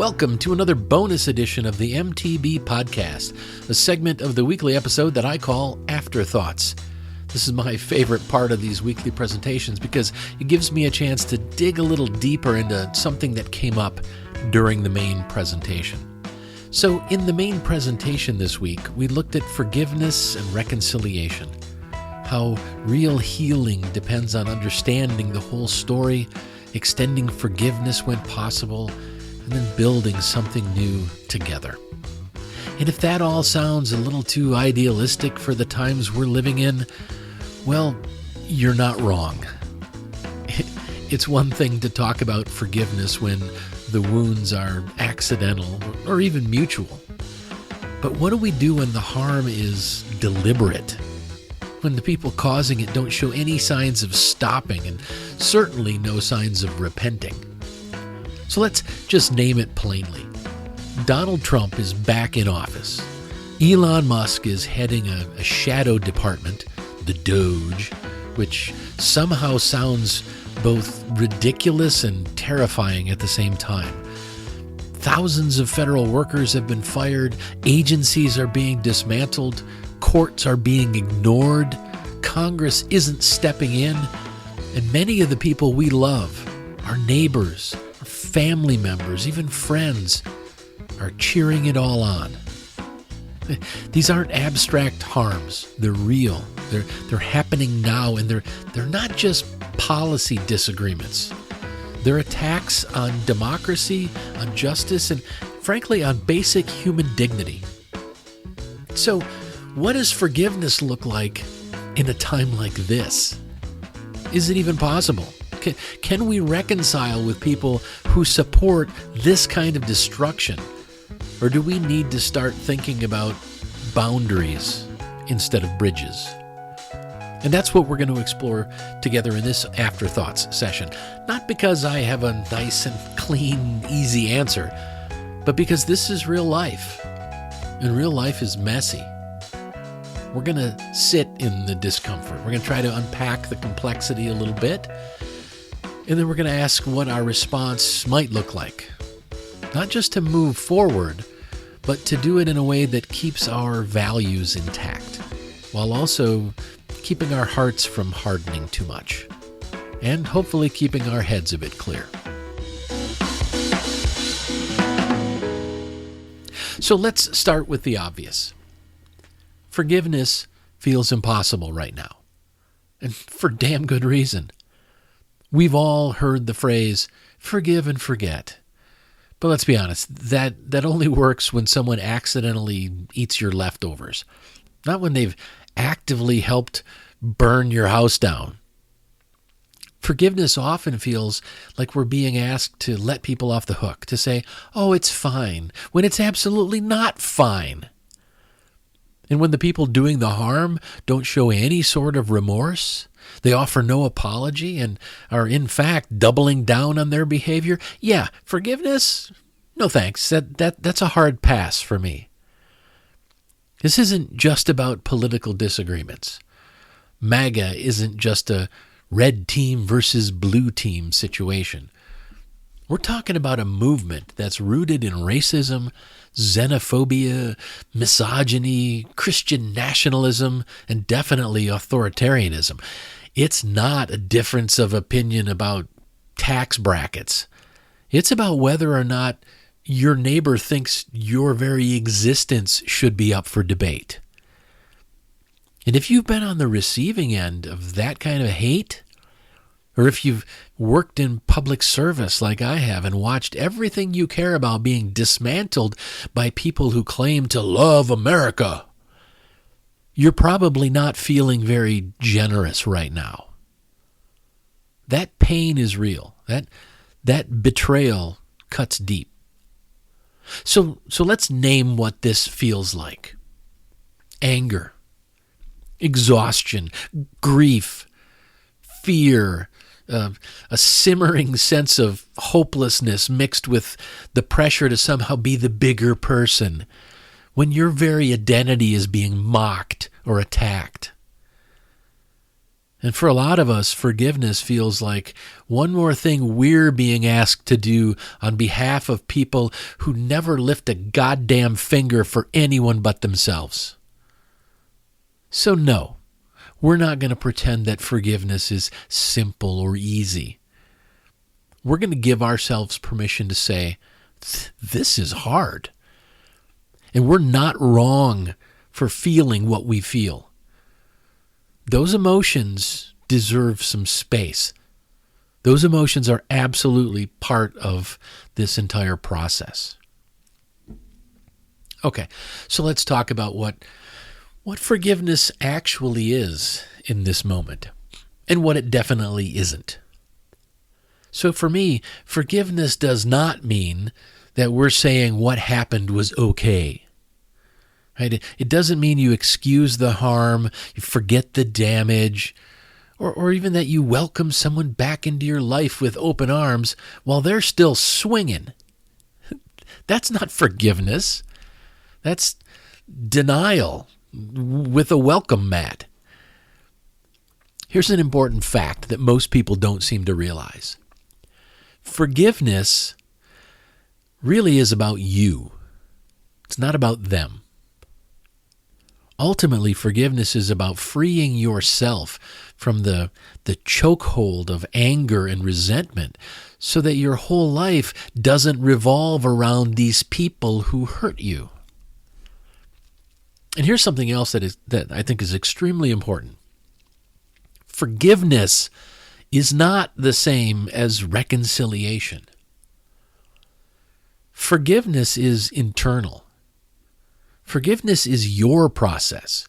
Welcome to another bonus edition of the MTB Podcast, a segment of the weekly episode that I call Afterthoughts. This is my favorite part of these weekly presentations because it gives me a chance to dig a little deeper into something that came up during the main presentation. So in the main presentation this week, we looked at forgiveness and reconciliation, how real healing depends on understanding the whole story, extending forgiveness when possible, and then building something new together. And if that all sounds a little too idealistic for the times we're living in, well, you're not wrong. It's one thing to talk about forgiveness when the wounds are accidental or even mutual. But what do we do when the harm is deliberate? When the people causing it don't show any signs of stopping and certainly no signs of repenting? So let's just name it plainly. Donald Trump is back in office. Elon Musk is heading a shadow department, the DOGE, which somehow sounds both ridiculous and terrifying at the same time. Thousands of federal workers have been fired, agencies are being dismantled, courts are being ignored, Congress isn't stepping in, and many of the people we love, our neighbors, our family members, even friends, are cheering it all on. These aren't abstract harms. They're real. They're happening now, and they're not just policy disagreements. They're attacks on democracy, on justice, and frankly, on basic human dignity. So, what does forgiveness look like in a time like this? Is it even possible? Can we reconcile with people who support this kind of destruction? Or do we need to start thinking about boundaries instead of bridges? And that's what we're going to explore together in this Afterthoughts session. Not because I have a nice and clean, easy answer, but because this is real life. And real life is messy. We're going to sit in the discomfort. We're going to try to unpack the complexity a little bit. And then we're going to ask what our response might look like. Not just to move forward, but to do it in a way that keeps our values intact, while also keeping our hearts from hardening too much, and hopefully keeping our heads a bit clear. So let's start with the obvious. Forgiveness feels impossible right now, and for damn good reason. We've all heard the phrase, forgive and forget. But let's be honest, that only works when someone accidentally eats your leftovers, not when they've actively helped burn your house down. Forgiveness often feels like we're being asked to let people off the hook, to say, oh, it's fine, when it's absolutely not fine. And when the people doing the harm don't show any sort of remorse, they offer no apology and are in fact doubling down on their behavior, yeah, forgiveness? No thanks. That's a hard pass for me. This isn't just about political disagreements. MAGA isn't just a red team versus blue team situation. We're talking about a movement that's rooted in racism, xenophobia, misogyny, Christian nationalism, and definitely authoritarianism. It's not a difference of opinion about tax brackets. It's about whether or not your neighbor thinks your very existence should be up for debate. And if you've been on the receiving end of that kind of hate, or if you've worked in public service like I have and watched everything you care about being dismantled by people who claim to love America, you're probably not feeling very generous right now. That pain is real. That betrayal cuts deep. So let's name what this feels like. Anger, exhaustion, grief, fear, a simmering sense of hopelessness mixed with the pressure to somehow be the bigger person when your very identity is being mocked or attacked. And for a lot of us, forgiveness feels like one more thing we're being asked to do on behalf of people who never lift a goddamn finger for anyone but themselves. So no, we're not going to pretend that forgiveness is simple or easy. We're going to give ourselves permission to say, this is hard. And we're not wrong for feeling what we feel. Those emotions deserve some space. Those emotions are absolutely part of this entire process. Okay, so let's talk about what forgiveness actually is in this moment and what it definitely isn't. So for me, forgiveness does not mean that we're saying what happened was okay. Right? It doesn't mean you excuse the harm, you forget the damage, or even that you welcome someone back into your life with open arms while they're still swinging. That's not forgiveness. That's denial with a welcome mat. Here's an important fact that most people don't seem to realize. Forgiveness really is about you. It's not about them. Ultimately, forgiveness is about freeing yourself from the chokehold of anger and resentment so that your whole life doesn't revolve around these people who hurt you. And here's something else that I think is extremely important. Forgiveness is not the same as reconciliation. Forgiveness is internal. Forgiveness is your process.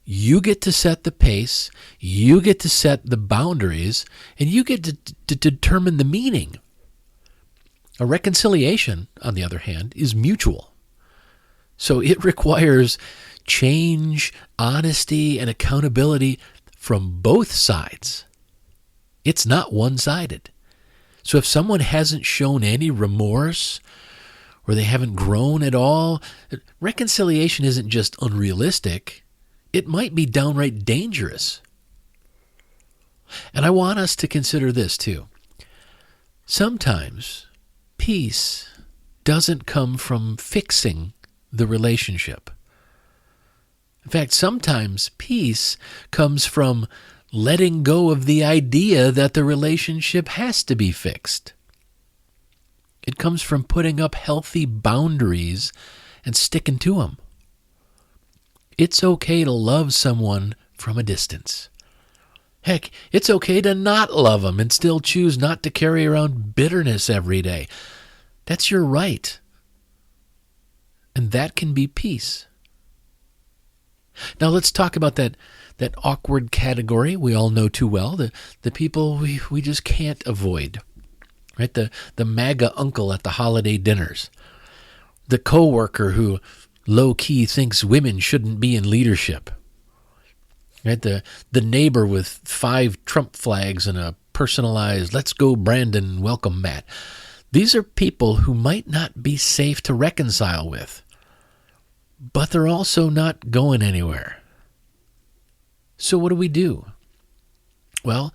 You get to set the pace, you get to set the boundaries, and you get to determine the meaning. A reconciliation, on the other hand, is mutual. So it requires change, honesty, and accountability from both sides. It's not one-sided. So if someone hasn't shown any remorse, or they haven't grown at all, reconciliation isn't just unrealistic. It might be downright dangerous. And I want us to consider this too. Sometimes peace doesn't come from fixing the relationship. In fact, sometimes peace comes from letting go of the idea that the relationship has to be fixed. It comes from putting up healthy boundaries and sticking to them. It's okay to love someone from a distance. Heck, it's okay to not love them and still choose not to carry around bitterness every day. That's your right. And that can be peace. Now let's talk about that awkward category we all know too well, the people we just can't avoid. Right? The MAGA uncle at the holiday dinners. The coworker who low-key thinks women shouldn't be in leadership. Right? The neighbor with 5 Trump flags and a personalized "Let's go Brandon" welcome mat. These are people who might not be safe to reconcile with, but they're also not going anywhere. So what do? Well,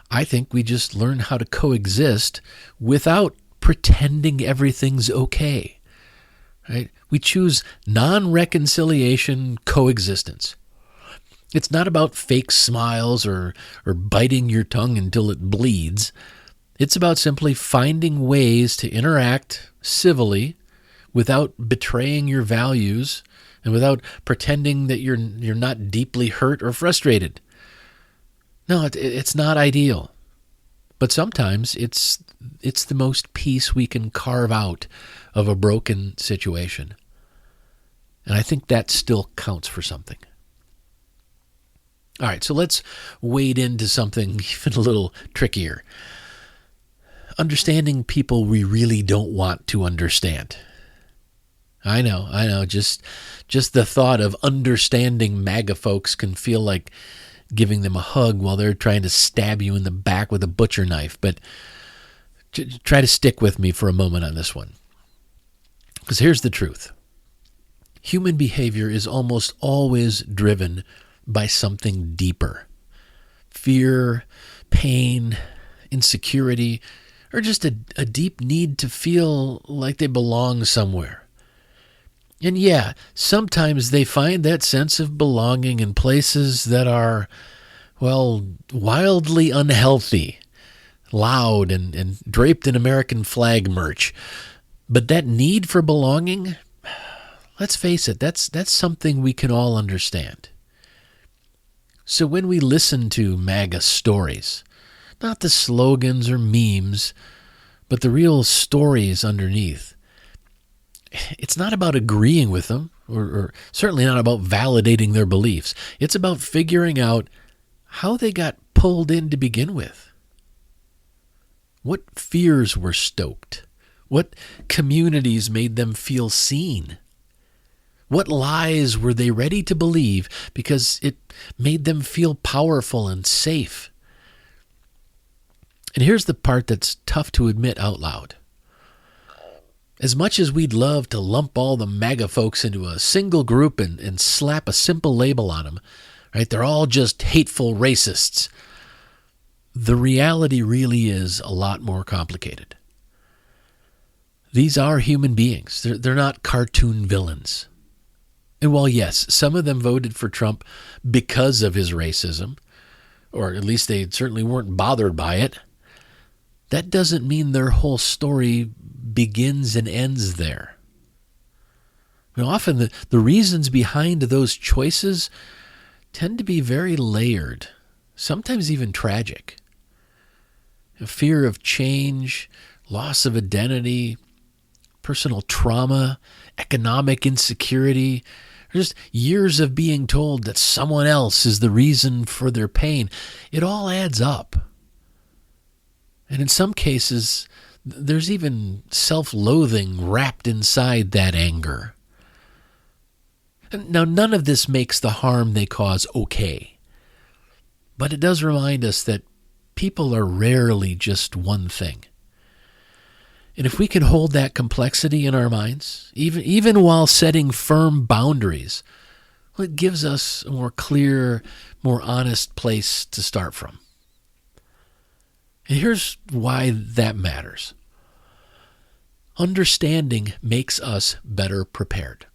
I think we just learn how to coexist without pretending everything's okay. Right? We choose non-reconciliation coexistence. It's not about fake smiles or biting your tongue until it bleeds. It's about simply finding ways to interact civilly without betraying your values and without pretending that you're not deeply hurt or frustrated. No, it's not ideal. But sometimes it's the most peace we can carve out of a broken situation. And I think that still counts for something. All right, so let's wade into something even a little trickier. Understanding people we really don't want to understand. I know. Just the thought of understanding MAGA folks can feel like giving them a hug while they're trying to stab you in the back with a butcher knife. But try to stick with me for a moment on this one. Because here's the truth. Human behavior is almost always driven by something deeper. fear, pain, insecurity, or just a deep need to feel like they belong somewhere. And yeah, sometimes they find that sense of belonging in places that are, well, wildly unhealthy, loud, and draped in American flag merch. But that need for belonging, let's face it, that's something we can all understand. So when we listen to MAGA stories, not the slogans or memes, but the real stories underneath, it's not about agreeing with them, or certainly not about validating their beliefs. It's about figuring out how they got pulled in to begin with. What fears were stoked? What communities made them feel seen? What lies were they ready to believe because it made them feel powerful and safe? And here's the part that's tough to admit out loud. As much as we'd love to lump all the MAGA folks into a single group and slap a simple label on them, right? They're all just hateful racists. The reality really is a lot more complicated. These are human beings. They're not cartoon villains. And while, yes, some of them voted for Trump because of his racism, or at least they certainly weren't bothered by it, that doesn't mean their whole story begins and ends there. Often the reasons behind those choices tend to be very layered, sometimes even tragic. A fear of change, loss of identity, personal trauma, economic insecurity, or just years of being told that someone else is the reason for their pain. It all adds up. And in some cases, there's even self-loathing wrapped inside that anger. Now, none of this makes the harm they cause okay. But it does remind us that people are rarely just one thing. And if we can hold that complexity in our minds, even while setting firm boundaries, well, it gives us a more clear, more honest place to start from. And here's why that matters. Understanding makes us better prepared.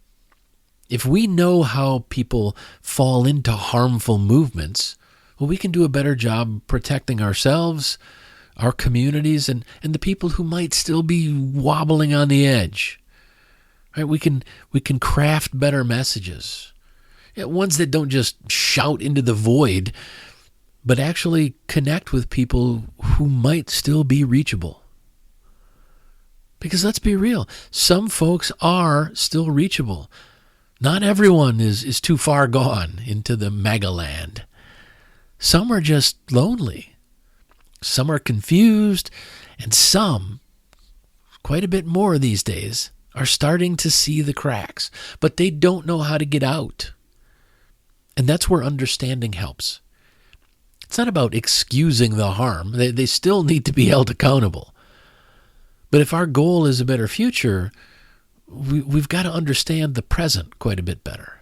If we know how people fall into harmful movements, well, we can do a better job protecting ourselves, our communities, and the people who might still be wobbling on the edge. Right? We can craft better messages, ones that don't just shout into the void, but actually connect with people who might still be reachable. Because let's be real, some folks are still reachable. Not everyone is too far gone into the MAGA land. Some are just lonely. Some are confused, and some, quite a bit more these days, are starting to see the cracks, but they don't know how to get out. And that's where understanding helps. It's not about excusing the harm. They still need to be held accountable. But if our goal is a better future, we've got to understand the present quite a bit better.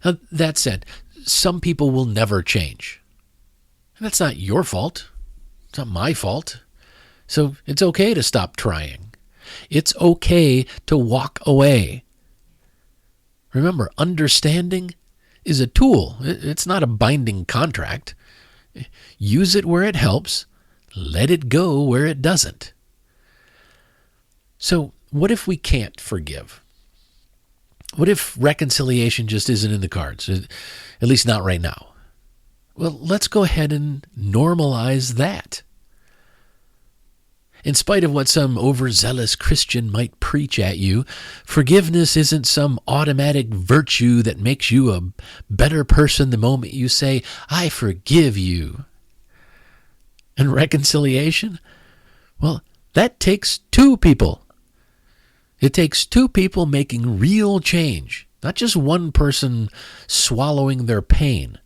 Now, that said, some people will never change. And that's not your fault. It's not my fault. So it's okay to stop trying. It's okay to walk away. Remember, understanding is a tool. It's not a binding contract. Use it where it helps. Let it go where it doesn't. So what if we can't forgive? What if reconciliation just isn't in the cards? At least not right now. Well, let's go ahead and normalize that. In spite of what some overzealous Christian might preach at you, forgiveness isn't some automatic virtue that makes you a better person the moment you say, "I forgive you." And reconciliation? Well, that takes two people. It takes two people making real change, not just one person swallowing their pain.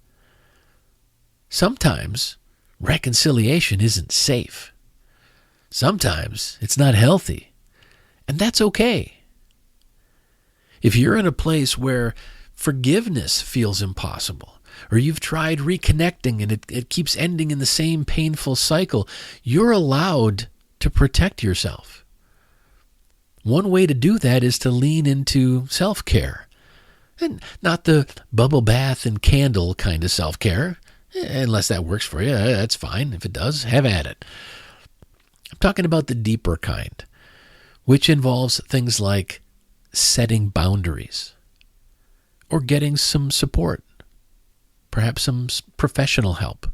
Sometimes reconciliation isn't safe. Sometimes it's not healthy, and that's okay. If you're in a place where forgiveness feels impossible, or you've tried reconnecting and it keeps ending in the same painful cycle, you're allowed to protect yourself. One way to do that is to lean into self-care. And not the bubble bath and candle kind of self-care. Unless that works for you, that's fine. If it does, have at it. I'm talking about the deeper kind, which involves things like setting boundaries or getting some support, perhaps some professional help.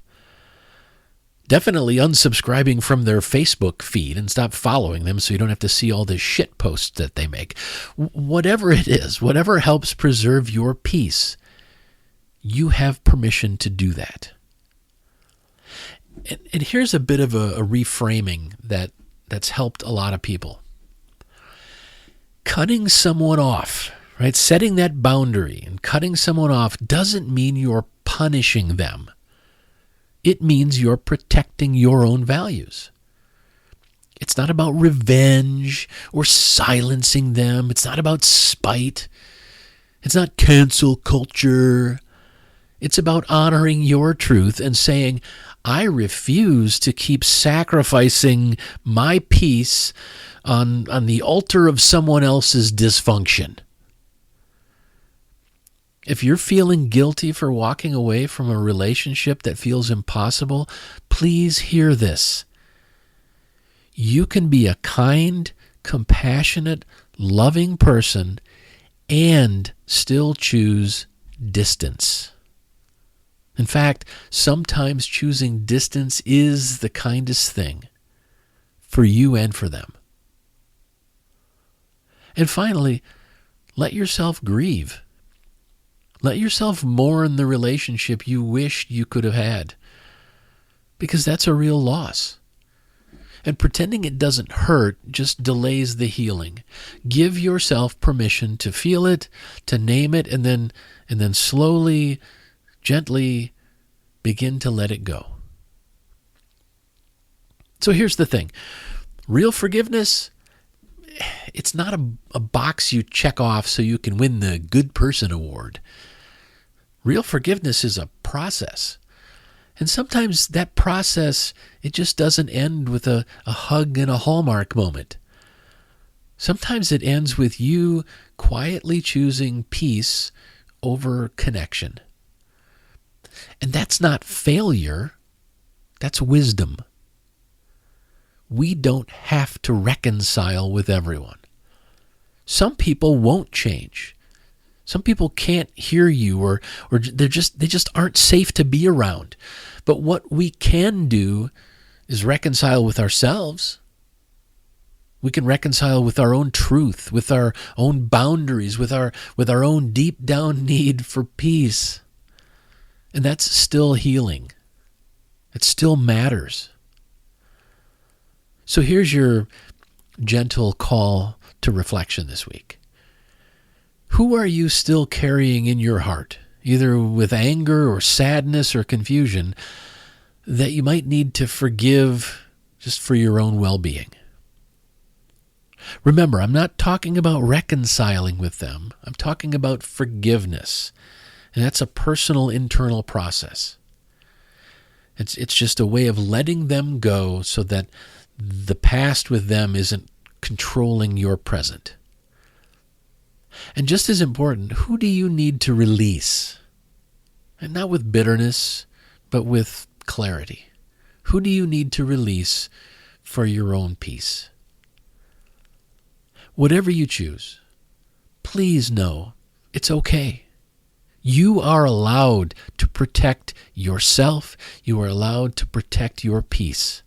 Definitely unsubscribing from their Facebook feed and stop following them so you don't have to see all the shit posts that they make. Whatever it is, whatever helps preserve your peace, you have permission to do that. And here's a bit of a reframing that's helped a lot of people. Cutting someone off, right? Setting that boundary and cutting someone off doesn't mean you're punishing them. It means you're protecting your own values. It's not about revenge or silencing them. It's not about spite. It's not cancel culture. It's about honoring your truth and saying, I refuse to keep sacrificing my peace on the altar of someone else's dysfunction. If you're feeling guilty for walking away from a relationship that feels impossible, please hear this. You can be a kind, compassionate, loving person and still choose distance. In fact, sometimes choosing distance is the kindest thing for you and for them. And finally, let yourself grieve. Let yourself mourn the relationship you wished you could have had, because that's a real loss. And pretending it doesn't hurt just delays the healing. Give yourself permission to feel it, to name it, and then slowly, gently begin to let it go. So here's the thing. Real forgiveness, it's not a box you check off so you can win the Good Person Award. Real forgiveness is a process. And sometimes that process, it just doesn't end with a hug and a Hallmark moment. Sometimes it ends with you quietly choosing peace over connection. And that's not failure, that's wisdom. We don't have to reconcile with everyone. Some people won't change. Some people can't hear you or they just aren't safe to be around. But what we can do is reconcile with ourselves. We can reconcile with our own truth, with our own boundaries, with our own deep down need for peace. And that's still healing. It still matters. So here's your gentle call to reflection this week. Who are you still carrying in your heart, either with anger or sadness or confusion, that you might need to forgive just for your own well-being? Remember, I'm not talking about reconciling with them. I'm talking about forgiveness. And that's a personal internal process. It's just a way of letting them go so that the past with them isn't controlling your present. And just as important, who do you need to release? And not with bitterness, but with clarity. Who do you need to release for your own peace? Whatever you choose, please know it's okay. You are allowed to protect yourself. You are allowed to protect your peace.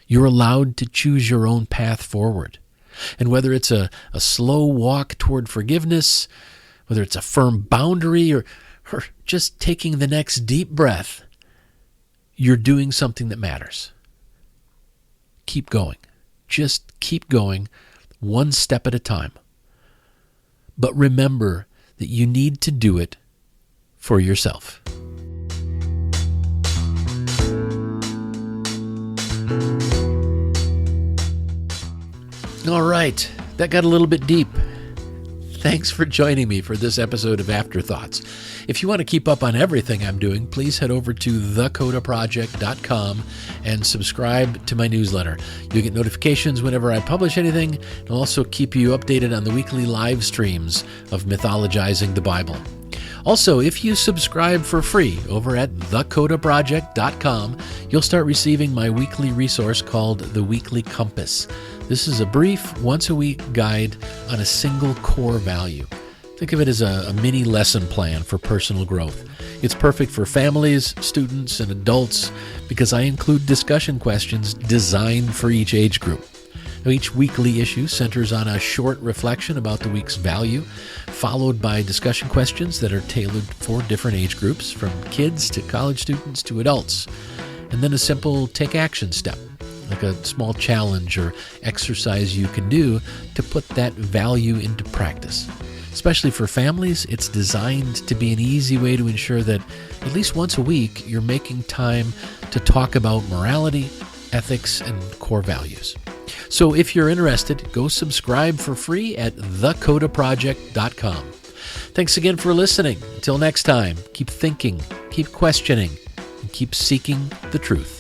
You're allowed to choose your own path forward. And whether it's a slow walk toward forgiveness, whether it's a firm boundary or just taking the next deep breath, you're doing something that matters. Keep going. Just keep going, one step at a time. But remember that you need to do it for yourself. All right, that got a little bit deep. Thanks for joining me for this episode of Afterthoughts. If you want to keep up on everything I'm doing, please head over to thecodaproject.com and subscribe to my newsletter. You'll get notifications whenever I publish anything, and I'll also keep you updated on the weekly live streams of Mythologizing the Bible. Also, if you subscribe for free over at thecodaproject.com, you'll start receiving my weekly resource called The Weekly Compass. This is a brief, once-a-week guide on a single core value. Think of it as a mini lesson plan for personal growth. It's perfect for families, students, and adults because I include discussion questions designed for each age group. Now, each weekly issue centers on a short reflection about the week's value, followed by discussion questions that are tailored for different age groups, from kids to college students to adults, and then a simple take action step, like a small challenge or exercise you can do to put that value into practice. Especially for families, it's designed to be an easy way to ensure that at least once a week you're making time to talk about morality, ethics, and core values. So if you're interested, go subscribe for free at thecodaproject.com. Thanks again for listening. Until next time, keep thinking, keep questioning, and keep seeking the truth.